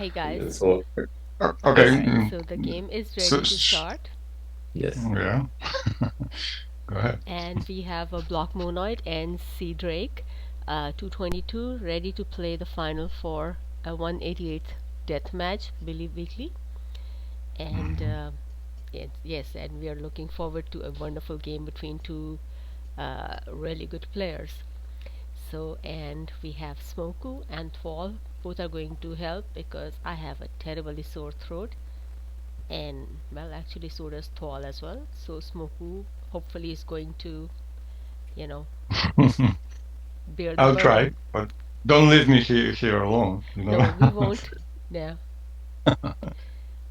Hey guys. So Okay. Alright, so the game is So, ready to start. yes, yeah. Go ahead. And we have a blockmonoid and cdrake222 ready to play the final for a 188th deathmatch, believe weekly. And Mhm. yes, and we are looking forward to a wonderful game between two really good players. So, and we have Smoku and Thwal. Both are going to help because I have a terribly sore throat. And, well, actually, so does Thwal as well. So, Smoku hopefully is going to, you know, bear the I'll try, burden. but don't leave me here alone, you know? No, we won't. No.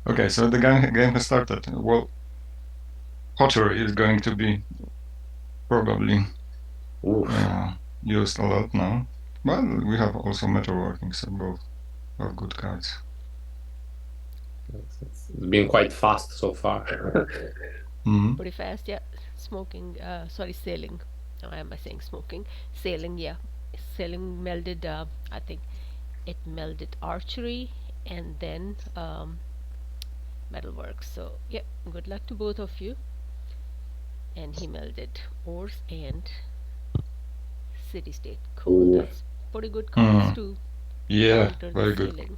Okay, so the game has started. Well, pottery is going to be probably oof, used a lot now. But we have also metalworking, so both are good cards. it's been quite fast so far. Mhm. Pretty fast, yeah. Smoking, sorry, sailing. Why am I saying smoking? Sailing, yeah. Sailing melded, I think it melded archery and then metalwork. So, yeah, good luck to both of you. And he melded ores and city state. Cool, Oof. that's pretty good cards Mm. to Yeah, counter the very good. sailing.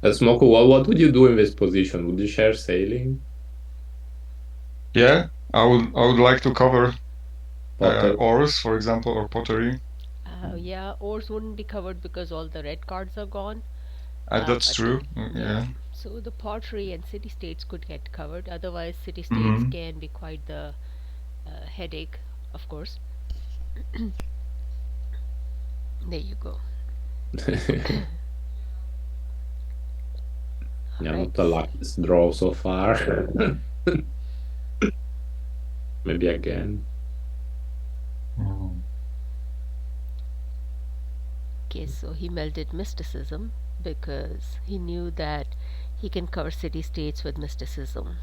Smoko, what would you do in this position? Would you share sailing, Yeah, I would like to cover Potter? ores, for example, or pottery. Yeah, ores wouldn't be covered because all the red cards are gone. That's But true. yeah, Yeah. so the pottery and city states could get covered. Otherwise, city states Mhm. can be quite the headache, of course. There you go. Yeah, not the Right. luckiest draw so far. Maybe again. Mm. Okay, so he melded mysticism because he knew that he can cover city states with mysticism.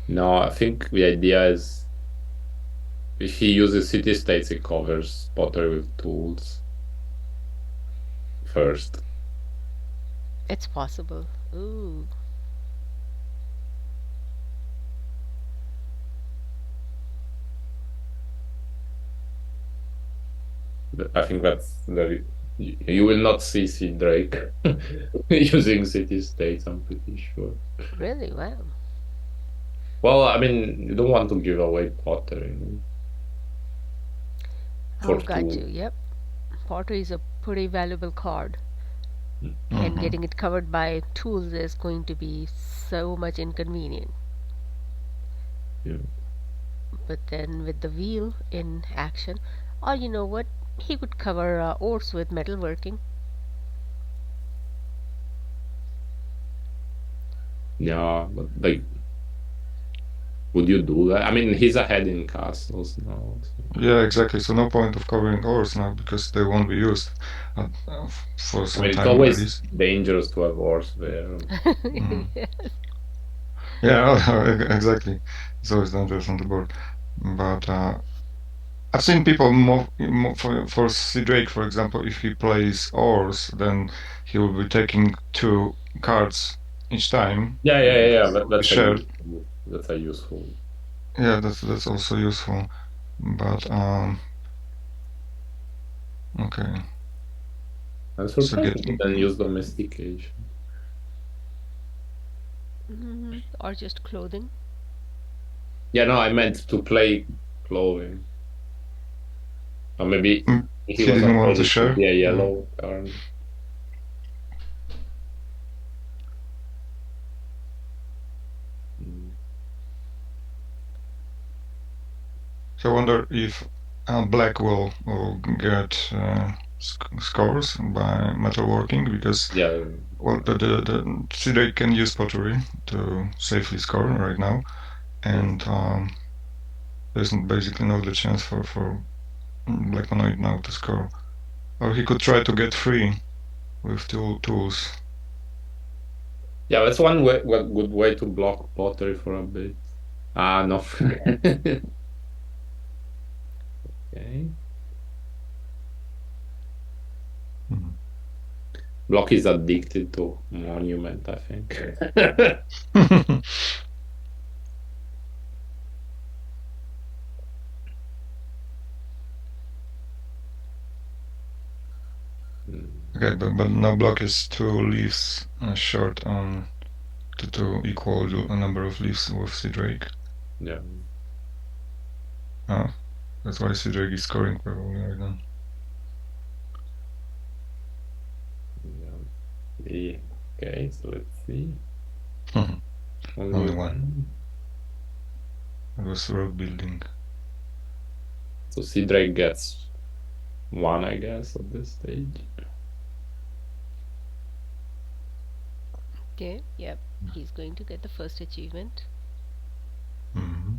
No, I think the idea is if he uses city states, he covers Potter with tools first. It's possible. Ooh. I think that's the you will not see Drake using city states, I'm pretty sure. Really? Wow. Well, I mean, you don't want to give away Potter, for Oh, got two. you. Yep. Pottery is a pretty valuable card, and Mhm. getting it covered by tools is going to be so much inconvenient. Yeah. But then with the wheel in action, or you know what, he could cover ores with metalworking. Yeah, but like, would you do that? I mean, he's ahead in castles now. So. Yeah, exactly. So no point of covering ores now because they won't be used for I some mean, it's time at always least. dangerous to have wars there. Mm. Yes. Yeah, exactly. It's always dangerous on the board. But I've seen people move for C Drake, for example, if he plays ores, then he will be taking two cards each time Yeah, yeah, yeah, yeah. because But they'll be that's a shared. useful. That's a useful. Yeah, that's also useful. But okay. I'm So surprised he getting didn't use domestication. Or just clothing. Yeah, no, I meant to play clothing. Or maybe he he was didn't want afraid to it could share. be a yellow card. Mm. So I wonder if Black will get scores by metalworking because Yeah, well the Sidek can use pottery to safely score right now, yeah. and there's basically no other chance for Black Monoid now to score. Or he could try to get free with tools. Yeah, that's one good way to block pottery for a bit. Ah, no. Okay. Mhm. Block is addicted to Monument, I think. Okay, but now block is 2 leaves short on to equal a number of leaves with cdrake. Yeah. Oh, that's why cdrake is scoring probably right now. Yeah. Okay, so let's see. Only one. It was road building. So cdrake gets one, I guess, at this stage. Okay, yep, he's going to get the first achievement. Mm-hmm.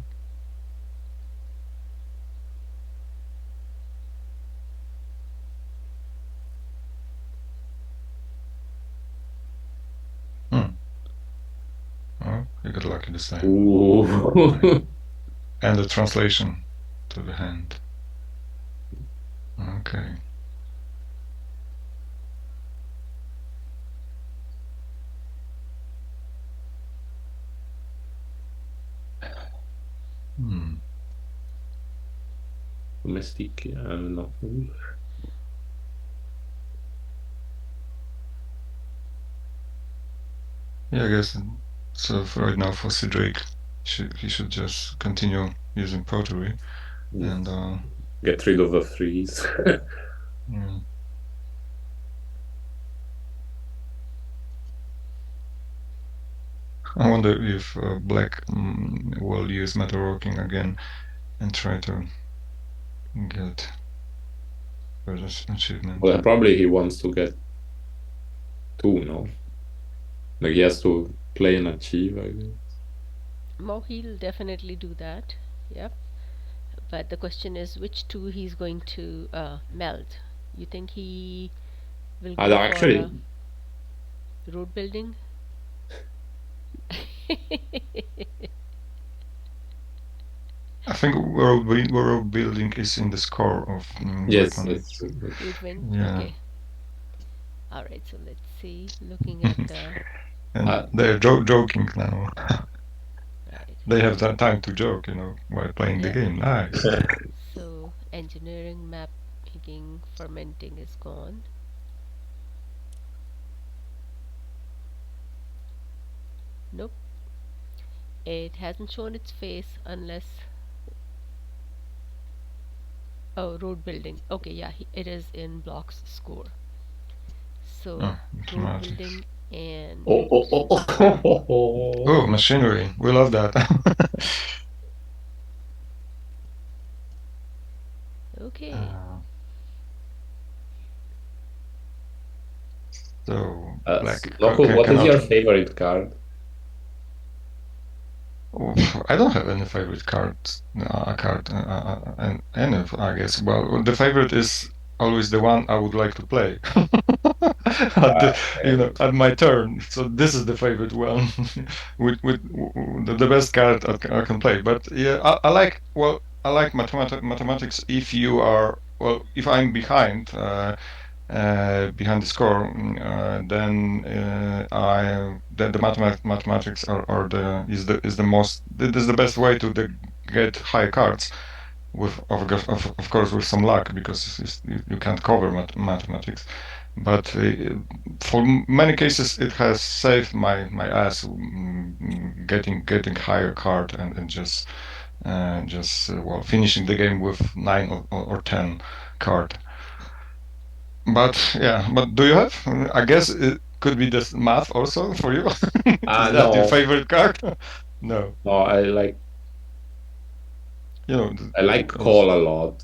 Hmm. Oh, you got lucky this time. Ooh. And the translation to the hand. Okay. Hmm. Domestic, not move. Yeah, I guess so. For right now, for cdrake, he should just continue using pottery, Yes. and Get rid of the freeze. mm, I wonder if black will use metalworking again and try to get further achievement. Well, probably he wants to get two, no? Like he has to play and achieve, I guess. Mo, he'll definitely do that. Yep. But the question is which two he's going to melt. You think he will I go don't for actually. road building? I think world building is in the score of Yes, blockmonoid. that's true. You'd win? Yeah, Okay. Alright, so let's see. Looking at the. and Uh, they're joking now. Right. They have that time to joke, while playing the Yep. game. Nice. So, engineering, map making, fermenting is gone. Nope. It hasn't shown its face unless. Oh, road building. Okay, yeah, it is in blocks score. So, Oh, road mathematics. building and. oh, oh, oh, Oh, oh. machinery. We love that. Okay. uh, so black Loco, what is cannot. your favorite card? I don't have any favorite cards. And any, I guess. Well, the favorite is always the one I would like to play at Okay. at my turn. So this is the favorite one, with the best card I can play. But yeah, I like mathematics if you are if I'm behind the score, then the mathematics are the is the most this is the best way to get high cards with of course with some luck because you can't cover mathematics, but for many cases it has saved my ass, getting higher card and finishing the game with 9 or 10 card. But yeah, but do you have? I guess it could be this math also for you. Is that your No, favorite card? No, no, you know, I like those. call a lot.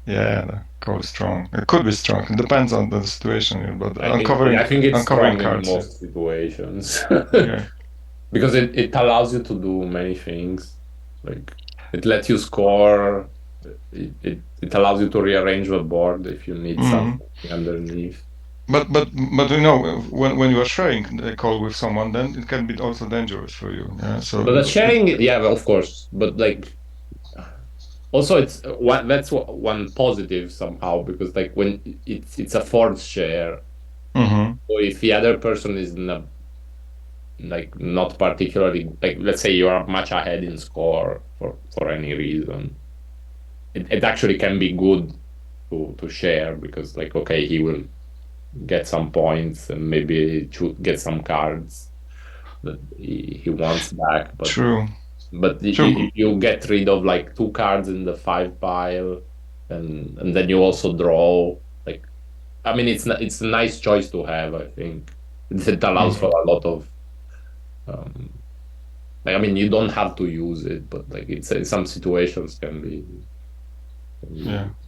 Yeah, the code is strong. It could be strong. It depends on the situation, but I think it's uncovering strong in cards. Yeah, most situations yeah. because it allows you to do many things. Like it lets you score. It allows you to rearrange the board if you need Hmm. something underneath. But when you are sharing the call with someone, then it can be also dangerous for you. Yeah, so But the sharing, yeah, well, of course. But like also, it's one that's one positive somehow because like when it's a forced share, Mm-hmm. So if the other person is not, like not particularly, like let's say you are much ahead in score for any reason, it actually can be good to share, because like okay, he will get some points and maybe get some cards that he wants back, True. but True. if you get rid of like two cards in the five pile, and then you also draw, like I mean it's a nice choice to have, I think. It allows for Mhm. a lot of um like I mean you don't have to use it, but like it's in some situations can Yeah. be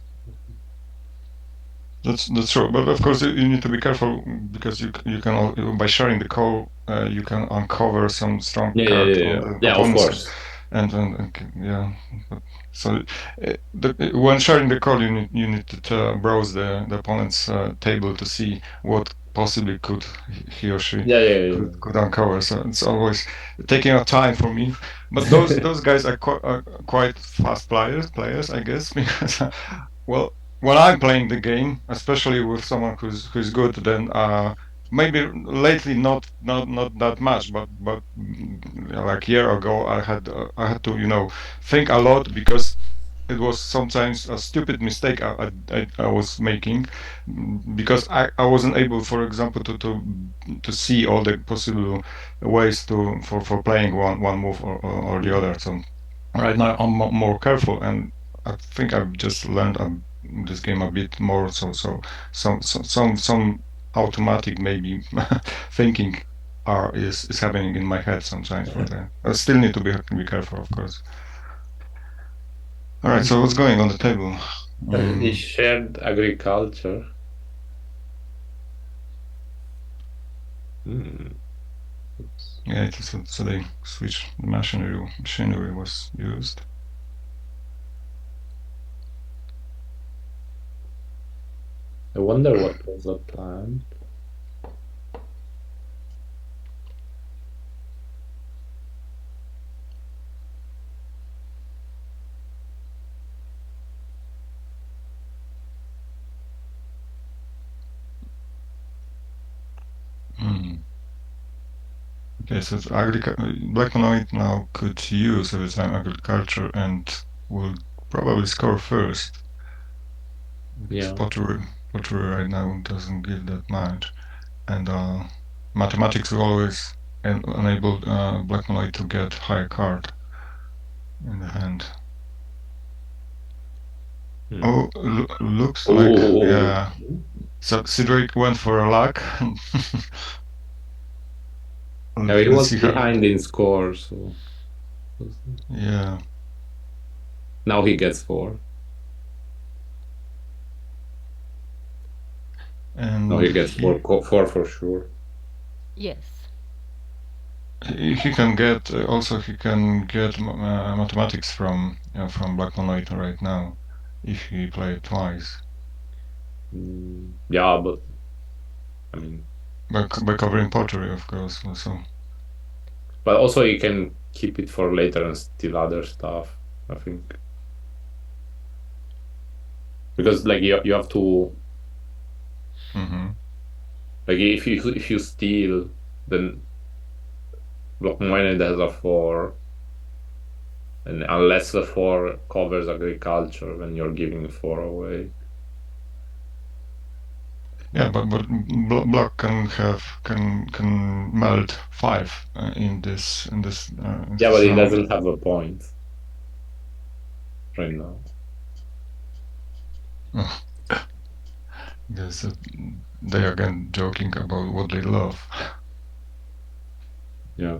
That's true, but of course you need to be careful because you can by sharing the call you can uncover some strong yeah, yeah, card yeah, on yeah, the yeah, of opponent's course. yeah. But, so when sharing the call, you need to browse the opponent's table to see what possibly could he or she Yeah, yeah, yeah, could uncover. So it's always taking a time for me. But those guys are quite fast players, I guess, because well, when I'm playing the game, especially with someone who's good, then maybe lately not that much, but like a year ago, I had to think a lot because it was sometimes a stupid mistake I was making because I wasn't able, for example, to see all the possible ways for playing one move or the Mm. other. So right now I'm more careful, and I think I've just learned this game a bit more. So some automatic maybe thinking is happening in my head sometimes. But I still need to be careful, of course. All right. So what's going on the table? He Mm, shared agriculture. Hmm. Oops. yeah. So they switched the machinery was used. I wonder what was the plan. Mm. Okay. So it's Blackmonoid now could use every time agriculture and will probably score first because Yeah. pottery right now doesn't give that much, and mathematics will always enable Blackmonoid to get higher card in the hand. Hmm. Oh, looks like Oh, yeah. So cdrake went for a luck. yeah, he Let's was see how. behind in score, so Yeah, now he gets four. Now and he gets four for sure. Yes. he can get also he can get mathematics from Black Moonlight right now if he play it twice Yeah, but I mean, by covering pottery, of course. Also, but also you can keep it for later and steal other stuff, I think, because like you have to, hmm like if you steal, then blockmonoid has a four, and unless the four covers agriculture, then you're giving four away. yeah, but Block can melt five in this Yeah, but it round. doesn't have a point right now. Yes, they again joking about what they love. Yeah.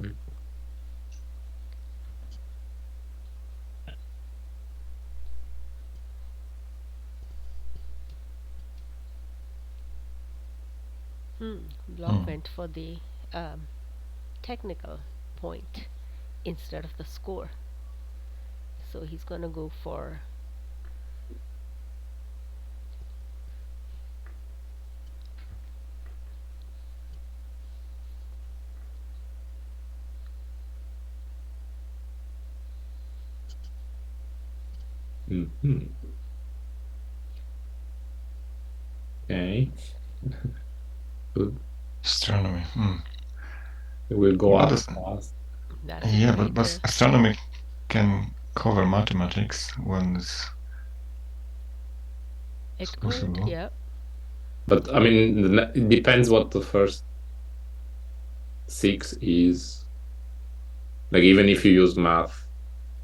Block Hmm. went for the um, technical point instead of the score. So he's gonna go for Hmm. Okay. Good. Astronomy. It will go But up as- fast. That's a yeah, but, great. but astronomy can cover mathematics when it's It could, possible. yeah. But I mean, it depends what the first six is. Like even if you use math,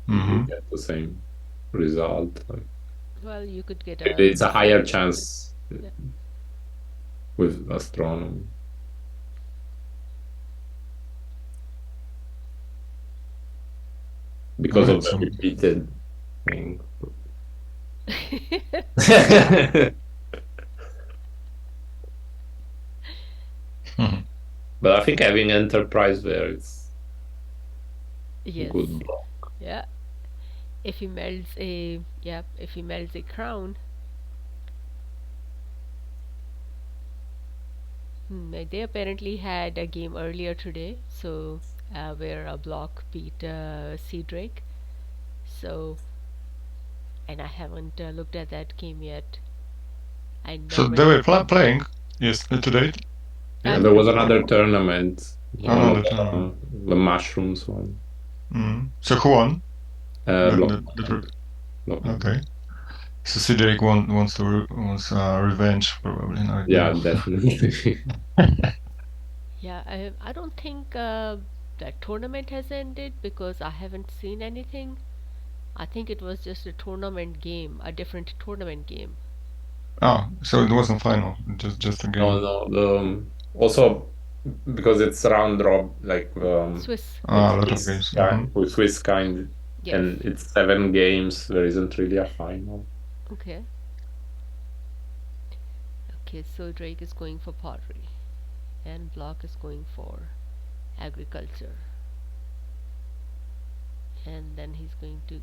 you Mm-hmm. get the same result. Like, Well, you could get maybe a it's a higher slightly. chance Yeah. with astronomy All because right. of the So repeated thing. mhm. But I think having enterprise there is Yes. good block. Yeah. If he melts a, yeah, if he melts a crown, they apparently had a game earlier today, so where a block beat cdrake. So, and I haven't looked at that game yet. I So they normally, were playing yes today. Yeah, Yeah, there was today, yeah. another tournament, one of another turn. the mushrooms one. So who won? Block. Block. Okay. So Cedric wants to wants revenge probably right Yeah, now. definitely. Yeah, I don't think that tournament has ended because I haven't seen anything. I think it was just a tournament game, a different tournament game. Oh, so it wasn't final, just a No, game. no. Also because it's round like Swiss. A lot of games. With Swiss kind, Yes. and it's 7 games. There isn't really a final. Okay. Okay, so Drake is going for pottery, and Block is going for agriculture, and then he's going to.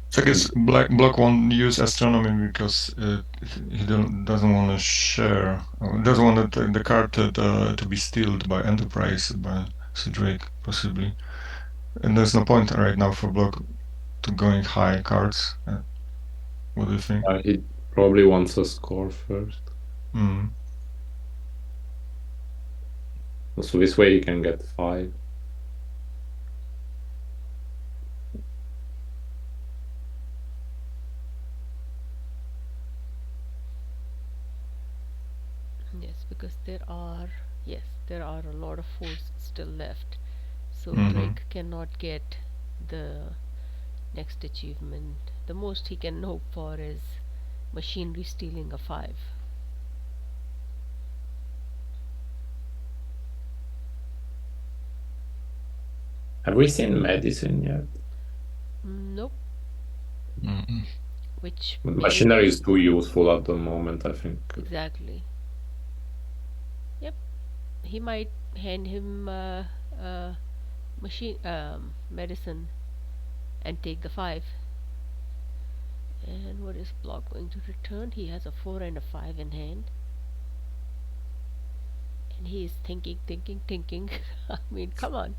So I guess Block won't use astronomy because he doesn't want to share, or doesn't want the card to be stealed by Enterprise by Cedric possibly. And there's no point right now for Block to going high cards. What do you think? He probably wants a score first, Mm. so this way he can get 5. Yes, because there are a lot of fours still left. So Hmm. Drake cannot get the next achievement. The most he can hope for is machinery stealing a 5. Have we seen medicine yet? Nope. Mm. Which Machinery maybe is too useful at the moment, I think. exactly. Yep. He might hand him machine medicine and take the 5. And what is Block going to return? He has a 4 and a 5 in hand. And he is thinking, thinking, thinking. I mean, come on.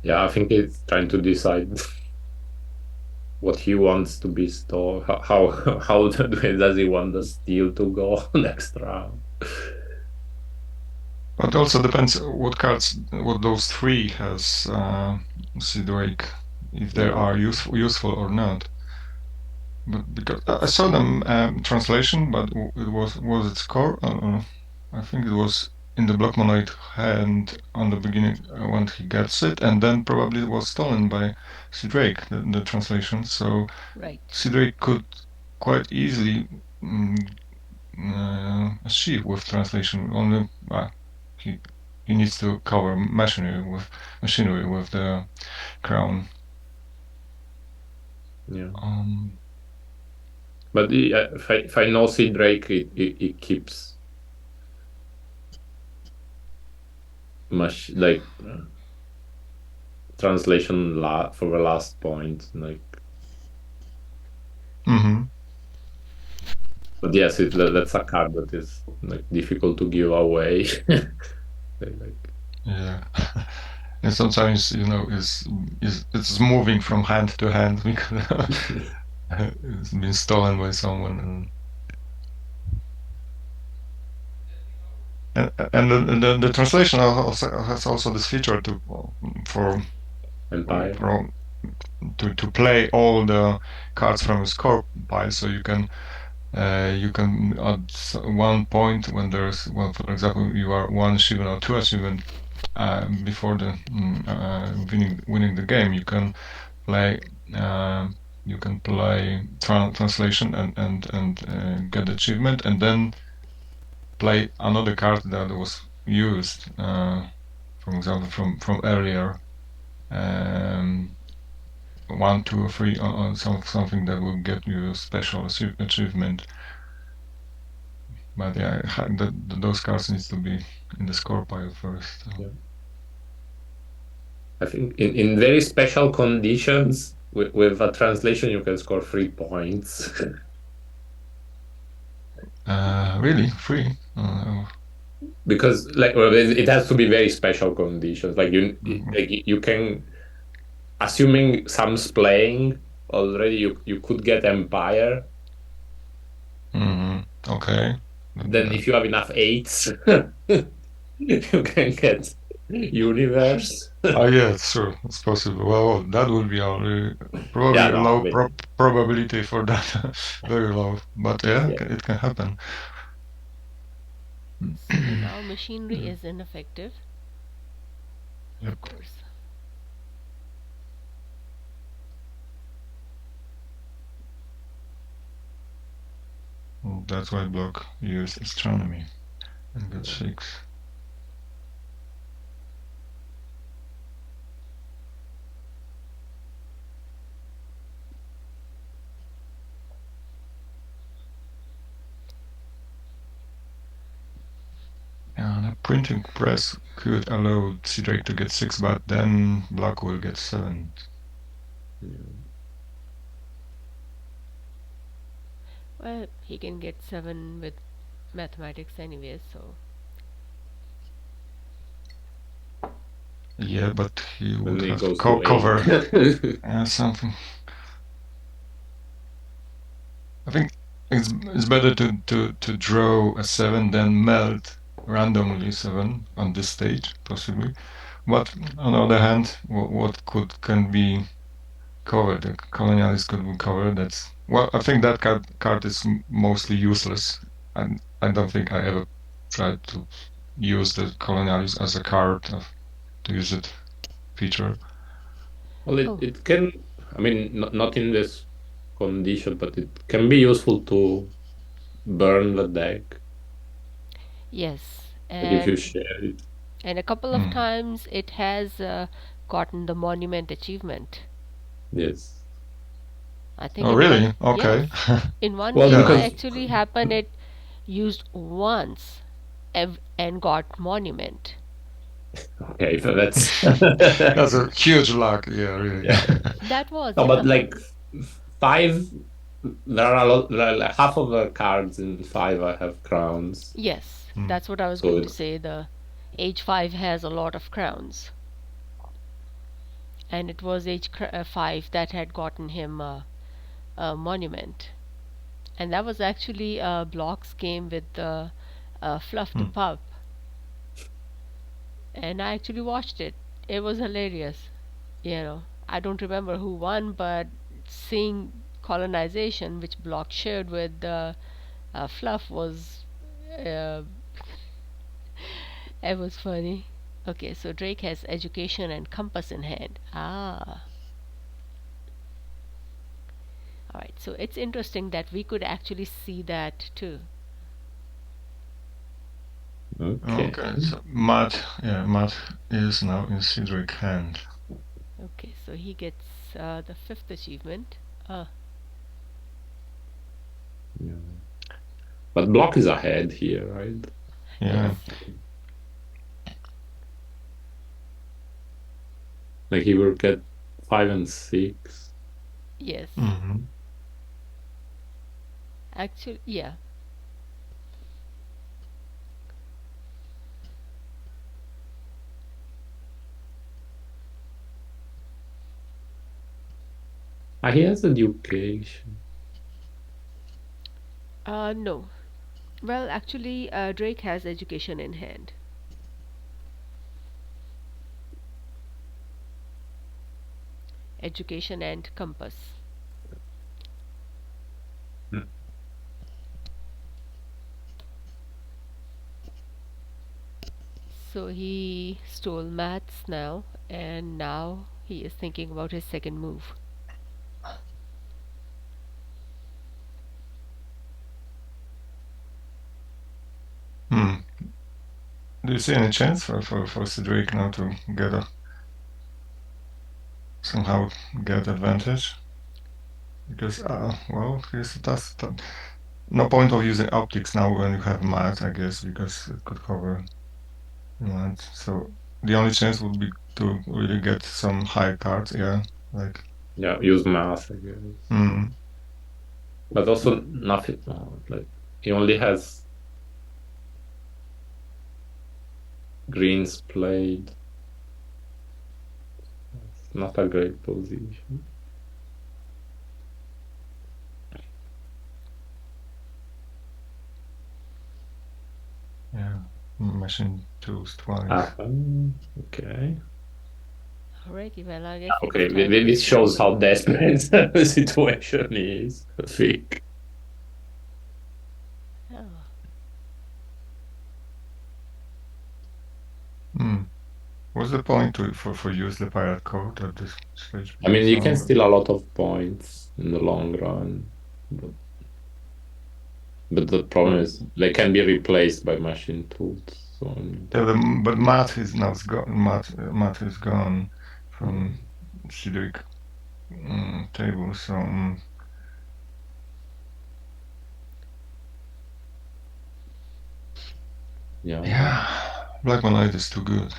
Yeah, I think he's trying to decide what he wants to be stored. How does he want the steel to go next round? But also depends what cards, what those three has Cedric, if they Yeah, are useful or not. But because I saw them translation, but it was it score? I think it was in the blockmonoid hand on the beginning when he gets it, and then probably it was stolen by Cedric, the translation. So Right. Cedric could quite easily achieve with translation. Only he he needs to cover machinery with the crown. yeah. Um, But if I know see Drake, it keeps much like translation for the last point. Like, mhm. but yes, that's a card that is like difficult to give away. Like, Yeah. And sometimes, it's moving from hand to hand because it's been stolen by someone. And the translation also has also this feature for Empire. for to play all the cards from a score pile, so you can at one point when there's, well, for example, you are one achievement or two achievement before the winning the game, play you can play translation and get achievement, and then play another card that was used, for example, from earlier, one, two, or three, on something that will get you a special achievement. But yeah, those cards needs to be in the score pile first. Yeah. I think in very special conditions with a translation you can score 3 points. Really, free. Because like, well, it has to be very special conditions. Like Mhm. you can, assuming some's playing already, you could get Empire. Okay. Then if you have enough eights, you can get Universe. Oh yeah, sure, it's possible. Well, that would be Yeah, probably a no, I low mean, probability for that, very low. But yeah, yeah. it can happen. So now machinery is ineffective, of Yep. course. That's why Block used astronomy and got Yeah. 6. And a printing press could allow cdrake to get 6, but then Block will get 7. Well, he can get 7 with mathematics anyway, so. Yeah, but he Then would it have to goes to 8. cover something. I think it's better to draw a 7 than melt randomly 7 on this stage, possibly. But on the other hand, what can be covered? The colonialist could be covered. I think that card is mostly useless. And I don't think I ever tried to use the colonialist as a card to use it feature. Well, Oh, it can, I mean, not in this condition, but it can be useful to burn the deck. yes. Like if you share it. And a couple of Mm. times it has gotten the monument achievement. Yes. I think Oh, in one, really? yes, Okay. in one Well, game Yeah. I because, actually happened it used once and got monument. okay, so that's, That's a huge luck. Yeah, really. yeah. That was, No, but yeah. like five, there are a lot, like half of the cards in five I have crowns. Yes, Mm. that's what I was So going to say. The H5 has a lot of crowns. And it was H5 that had gotten him a monument. And that was actually a blocks game with Fluff the Mm. pup. And I actually watched it. It was hilarious. I don't remember who won, but seeing colonization, which Block shared with Fluff, was uh, it was funny. Okay, so Drake has education and compass in hand. Ah, all right. So it's interesting that we could actually see that too. okay. Okay, so Matt is now in cdrake hand. Okay, so he gets the fifth achievement. Ah, Yeah. But block is ahead here, right? yes, Yeah. Like he will get 5 and 6. yes. Mm-hmm. Actually, yeah. He has education. No. Well, actually, Drake has education in hand. Education and compass. Hmm. So he stole maths now, and now he is thinking about his second move. Hmm. Do you see any chance for cdrake now to get somehow get advantage? Because well, that's no point of using optics now when you have math, I guess, because it could cover math. So the only chance would be to really get some high cards, yeah, like. Yeah, use math, I guess. Hmm. But also nothing. Like he only has greens played. It's not a great position. Yeah, machine tools twice. Okay. Alrighty, well, I guess it's Okay, time for this shows how swinging. desperate the situation is, I think. Oh, Hmm. What's the point for use the pirate code at this stage? I mean, Because you can steal a lot of points in the long run, but the problem but is they can be replaced by machine tools. So, yeah, but math is now gone. Math is gone yeah, from Cedric table. So yeah. yeah, blockmonoid is too good.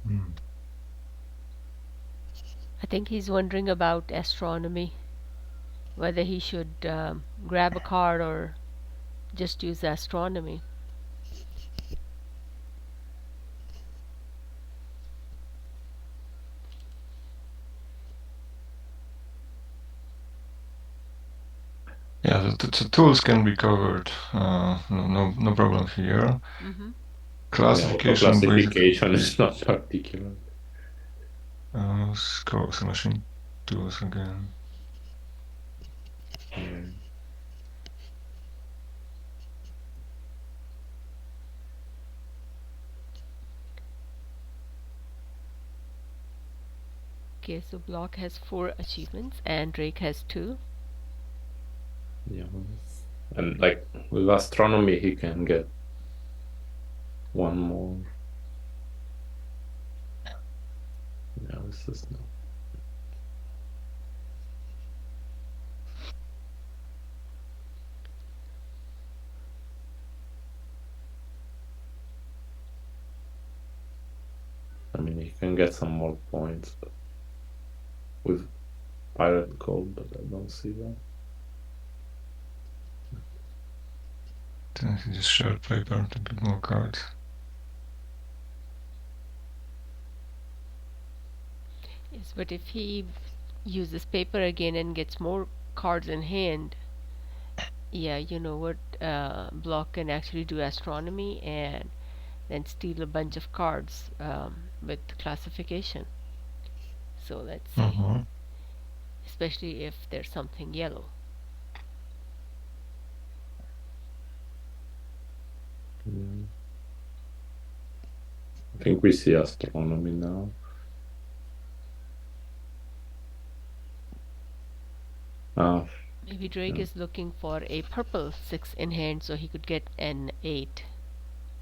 Hmm. I think he's wondering about astronomy, whether he should grab a card or just use astronomy. Yeah, the tools can be covered. No problem here. Mm-hmm. Yeah, auto Classification basically. classification is not particular. Scores machine tools again. Yeah. Okay, so Block has 4 achievements and Drake has 2. Yeah. And like with astronomy, he can get one more. Yeah, this is not. I mean, he can get some more points but with pirate code, but I don't see that. Then he just shared paper to get more cards. Yes, but if he uses paper again and gets more cards in hand, yeah, you know what? Block can actually do astronomy and then steal a bunch of cards with classification. So let's see. Mm-hmm. Especially if there's something yellow. Yeah. I think we see astronomy now. Ah, Maybe Drake yeah. is looking for a purple 6 in hand so he could get an 8.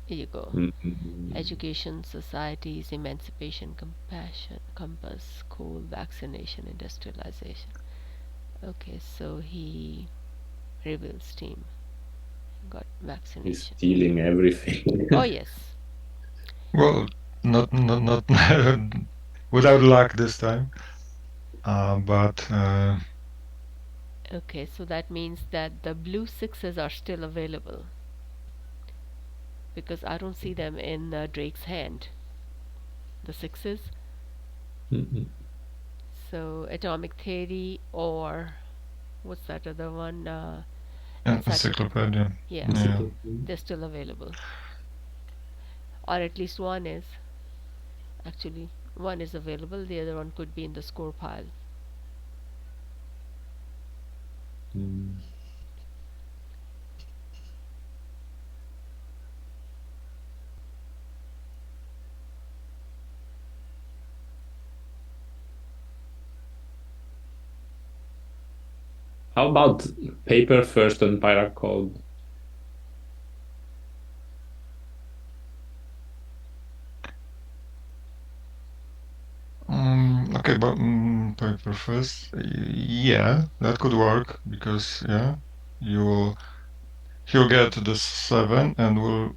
Here you go. Mm, Education, societies, emancipation, compassion, compass, school, vaccination, industrialization. Okay, so he reveals team. Got he's vaccination. stealing everything. Oh, yes. Well, not without luck this time. But Okay, so that means that the blue 6s are still available because I don't see them in Drake's hand. the sixes. Mm-mm. So Atomic Theory or what's that other one? Encyclopedia. Encyclopedia. Yeah, Yeah. Encyclopedia. they're still available, or at least one is. Actually, one is available. The other one could be in the score pile. Mm. How about paper first and pirate code? Okay, but paper first. Yeah, that could work because yeah, you'll he'll get the 7 and will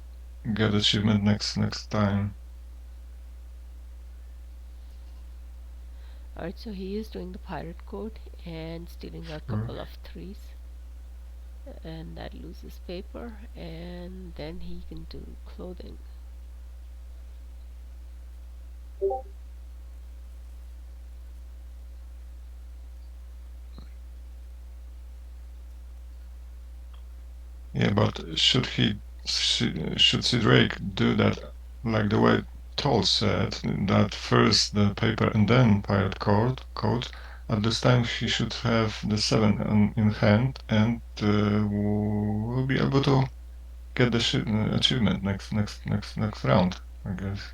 get achievement next time. Alright, so he is doing the pirate code and stealing a Sure. couple of threes, and that loses paper, and then he can do clothing. Yeah, but should cdrake do that like the way Toll said, that first the paper and then pirate code. At this time he should have the 7 in hand and will be able to get the achievement next round, I guess.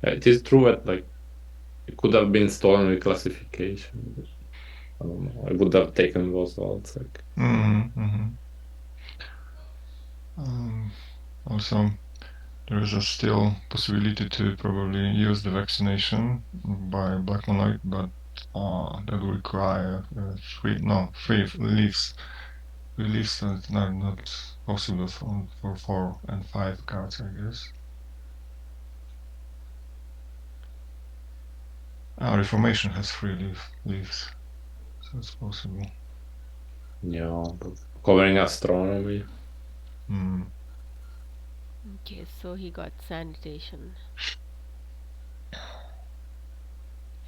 It is true that like it could have been stolen with classification. But I don't know. I would have taken those odds. Like, Mm-hmm. Also, there is a still possibility to probably use the vaccination by blockmonoid, but that will require three leaves. Three leaves, so it's not possible for 4 and 5 cards, I guess. Reformation has leaves, so it's possible. yeah, but covering astronomy. Mm. Okay, so he got sanitation,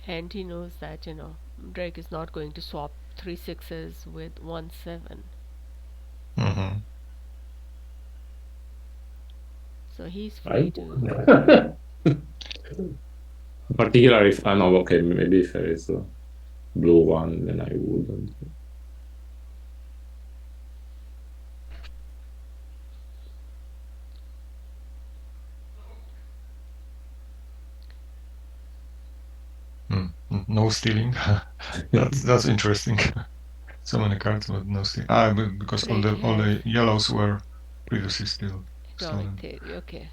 and he knows that Drake is not going to swap three sixes with 1 7, Mm-hmm. so he's I free to. particularly fan of okay, maybe if there is a blue one, then I wouldn't. No stealing. That's interesting. So many cards, but no stealing. Because all Drake all has the yellows were previously Atomic stolen. Theory. Okay,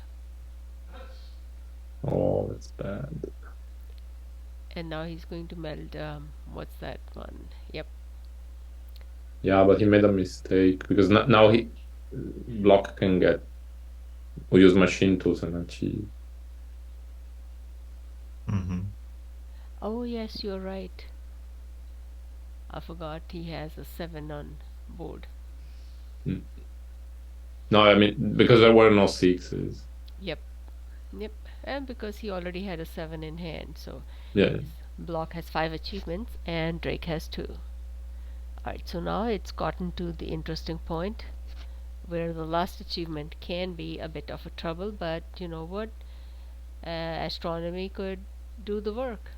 Oh, that's bad. and now he's going to meld. What's that one? Yep. Yeah, but he made a mistake because now he block can get or use machine tools and achieve. Mm-hmm. Oh yes, you're right. I forgot he has a 7 on board. Mm. No, I mean because there were no sixes. Yep, yep. And because he already had a 7 in hand, so Yeah. his block has 5 achievements and Drake has 2. Alright, so now it's gotten to the interesting point where the last achievement can be a bit of a trouble, but you know what? Astronomy could do the work.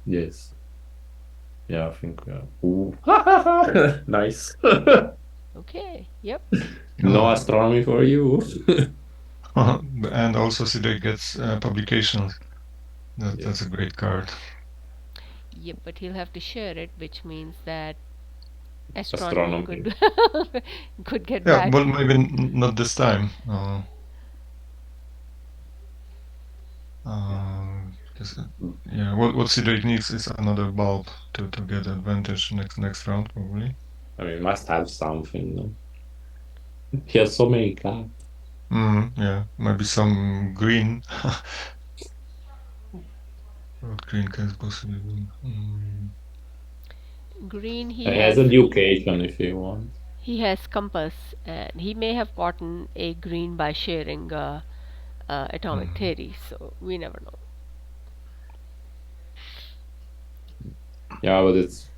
Yes. Yeah, I think. Ooh. Nice. Okay, yep. No Oh, astronomy for you. and also Cedric gets publications. That's a Yes. great card. Yep, but he'll have to share it, which means that astronomy Astronomy. could could get Yeah, back. well, maybe not this time. 'Cause, yeah, what Cedric needs is another bulb to get advantage next round probably. I mean, must have something. No? He has so many cards. Yeah, maybe some green. What green can possibly be? Green, He has education if he wants. he has compass, and he may have gotten a green by sharing atomic theory, so we never know. Yeah, but it's.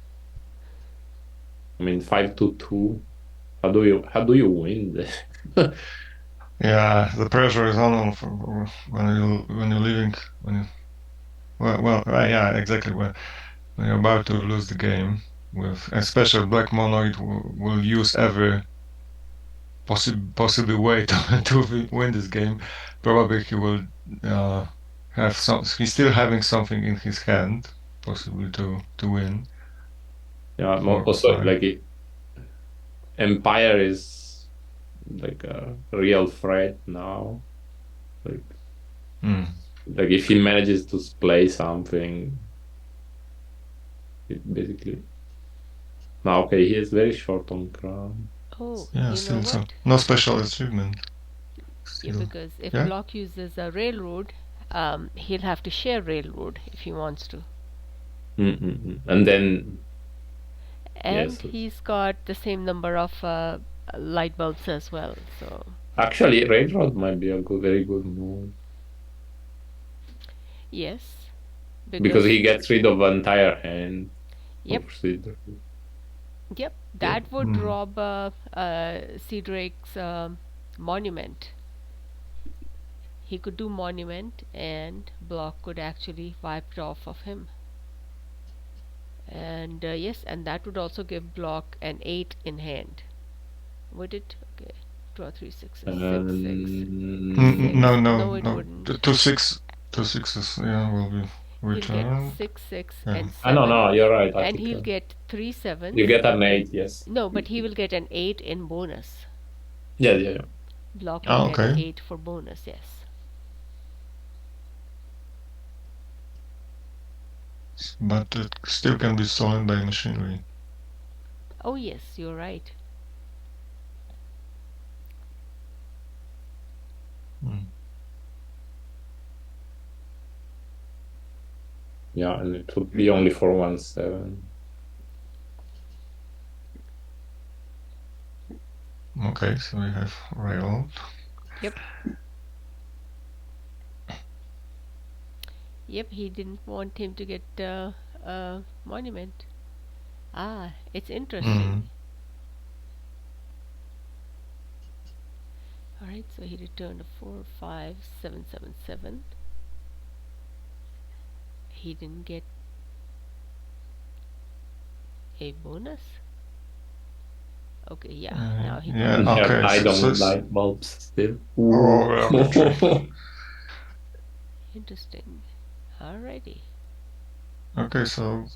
I mean, 5-2. How do you win this? Yeah, the pressure is on when you're leaving when you yeah, exactly, when you're about to lose the game, with especially blockmonoid will use every possible way to win this game. Probably he will uh, have some. He's still having something in his hand, possibly to win. Yeah, For also five. like Empire is like a real threat now. Like Mm. like if he manages to play something, basically. Now, okay, he is very short on crown. Oh, Yeah, you know still some what? no special achievement. Yeah, Still, because if yeah. Block uses a railroad, he'll have to share railroad if he wants to. Mm-mm-mm. And then And yes, he's got the same number of light bulbs as well, so actually, railroad might be a very good move yes, because because he gets rid of entire hand yep, of Cedar. yep, Yeah. that would Mm. rob Cdrake's monument. He could do monument, and Block could actually wipe it off of him. And yes, and that would also give Block an 8 in hand. Would it? Okay. Draw three sixes. Six, six, No, six. no, No, it no. wouldn't. Two sixes. Yeah, will be He'll get returned. 6, 6, Yeah. and I no, 7. no, you're right, And he'll Attica. get three You sevens. get an 8, yes. No, but he will get an 8 in bonus. Yeah, yeah, yeah. Block will Oh, get okay. 8 for bonus, yes. But it still can be stolen by machinery. Oh, yes, you're right. Mm. Yeah, and it would be only for 1-7. Okay, so we have railed. Yep. Yep, he didn't want him to get a monument. Ah, it's interesting. Mm. Alright, so he returned a 4, 5, 7, 7, 7. He didn't get a bonus. Okay, yeah, now he got Yeah. a And have Okay. bonus. So item it's, light bulbs still. oh, Ooh. rocketry. Interesting. Alrighty. Okay. So.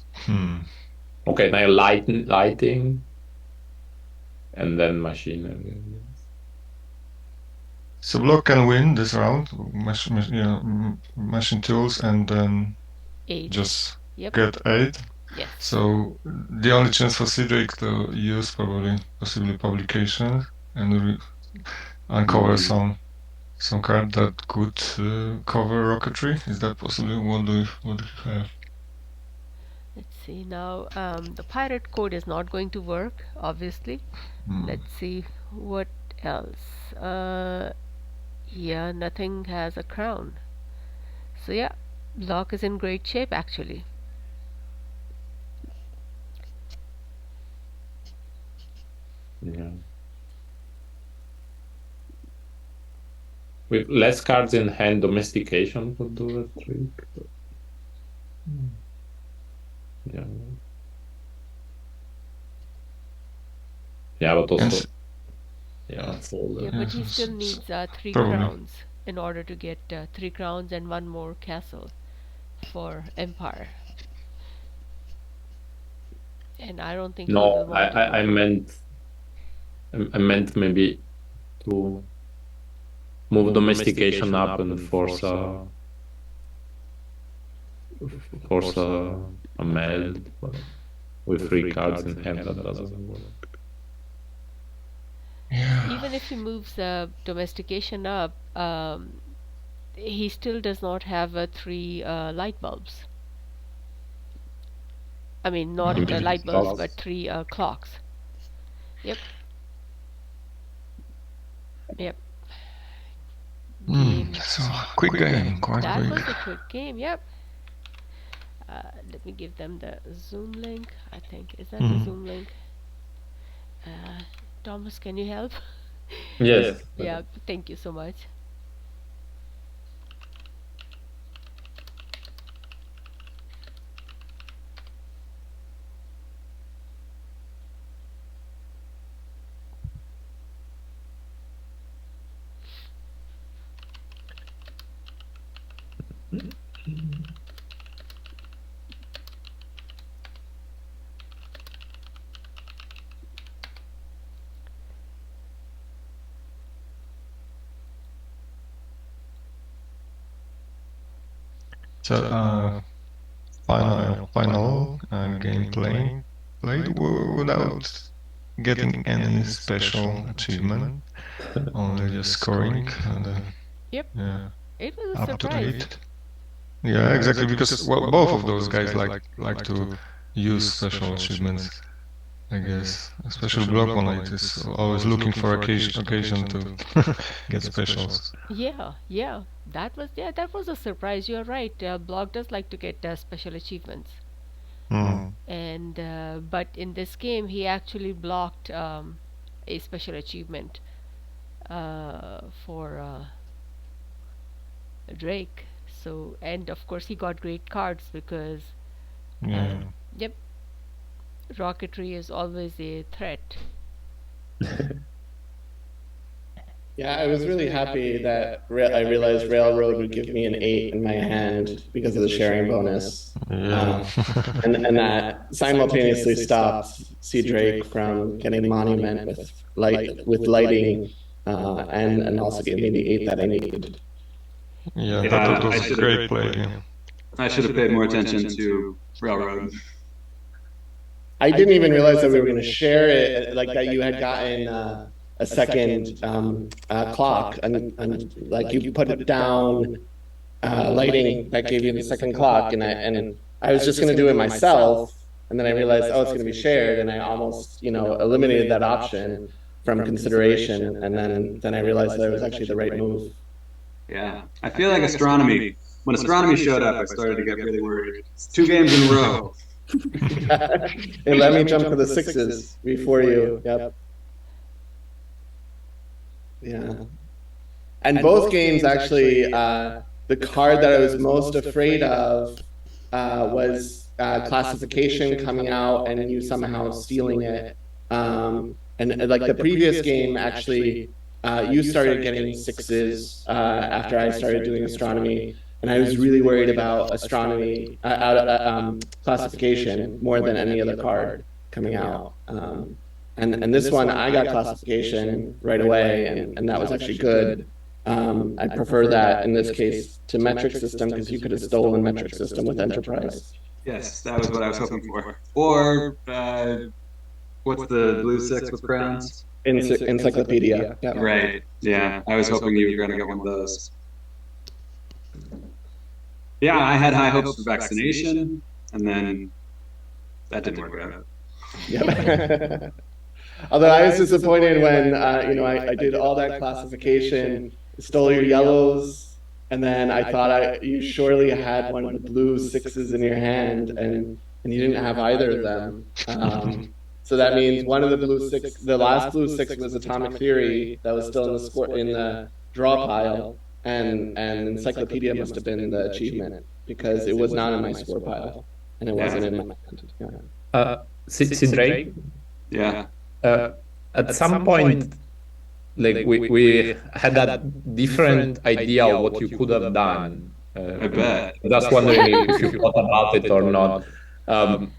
Okay, now lighting, and then machinery. So Block can win this round. Machine tools, and then 8. just Yep. get 8. Yes. So the only chance for Cedric to use possibly publication and uncover Mm. some card that could cover rocketry. Is that possible? What do you have? Let's see now. The pirate code is not going to work, obviously. Hmm. Let's see what else. Yeah, nothing has a crown. So yeah, Block is in great shape actually. Yeah. With less cards in hand, domestication would do the trick. Yeah. Yeah, but And also, yeah, Yeah, folder. but yes, he still needs three probably. crowns in order to get three crowns and one more castle for Empire. And I don't think he will No, want to go I for it. meant maybe to move domestication up and force a meld, but with 3 cards in hand that doesn't work. Yeah. Even if he moves domestication up, he still does not have three light bulbs. I mean, not You mean light bulbs, but clocks? three clocks. Yep, yep. Hmm. Game So quick game, quite That quick. was a quick game. Yep. Let me give them the Zoom link. I think is that the Zoom link? Uh, Thomas, can you help? Yes. Yeah. Thank you so much. So final game played without getting any special achievement, only just scoring and Yep. yeah, It was a up to surprise. 8. Yeah, exactly. Because well, both of those guys like to use special achievements. I guess, especially blockmonoid is always looking for occasion to get specials. Yeah. That was a surprise. You're right. Block does like to get special achievements, and but in this game, he actually blocked a special achievement for Drake. So, and of course, he got great cards because, Yeah. yep, rocketry is always a threat. Yeah, I was really happy that I realized Railroad would give me an 8 in my hand because of the sharing bonus. Yeah. And that simultaneously stopped C Drake from getting Monument with lighting, and also gave me the 8 that I needed. Yeah, Yeah, that was a great play. Yeah. I should have paid more attention to Railroad. I didn't even realize that we were going to share it, like that you had gotten a second clock, and like you put it down lighting that gave you the second clock, and I was just going to do it myself, and then I realized, oh, it's going to be shared, and I almost eliminated that option from consideration, and then I realized that it was actually the right move. Yeah, I feel like astronomy. When astronomy showed up, I started to get really worried. It's 2 games in a row. And let me jump to the sixes before you. Yep. Yeah. And both games actually, the card that I was most afraid of was classification coming out and you somehow stealing it. And like the previous game, actually, you started getting sixes after I started doing astronomy, and I was really worried about astronomy classification more than any other card coming out. And this one, I got classification right away, and that was actually good. I prefer that in this case to metric system because you could have stolen metric system with enterprise. Yes, that was what I was hoping for. Or what's the blue 6 with crowns? Encyclopedia. Yeah. Right. Yeah, I was hoping you were going to get one of those. Yeah, I had high hopes for vaccination, and then that didn't work out. Yeah. Although I was disappointed when I did all that classification, stole your yellows, and then I thought you surely had one of the blue sixes in your hand, and you didn't have either of them. So that means one of the blue six, the last blue six was Atomic Theory that was still in the score in the draw pile, and Encyclopedia must have been the achievement because it was not in my score pile and it wasn't in my hand. Yeah. Drake, Yeah. at some point, like we had that different idea of what you could have done. I bet. Just wondering if you thought about it or not. Um,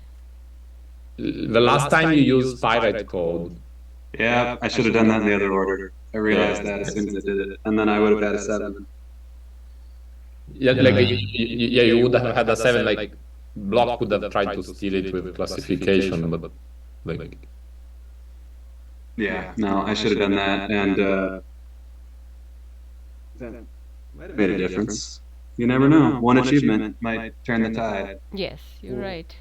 the last time you used pirate code, Yeah, I should have done that in the other order. I realized that as soon as I did it, and then I would have had a 7. yeah, like you would have had a 7. Like Block could have tried to steal it with classification, but like Yeah, no, I should have done that, and that might have made a difference. You never know. One achievement might turn the tide. Yes, you're right.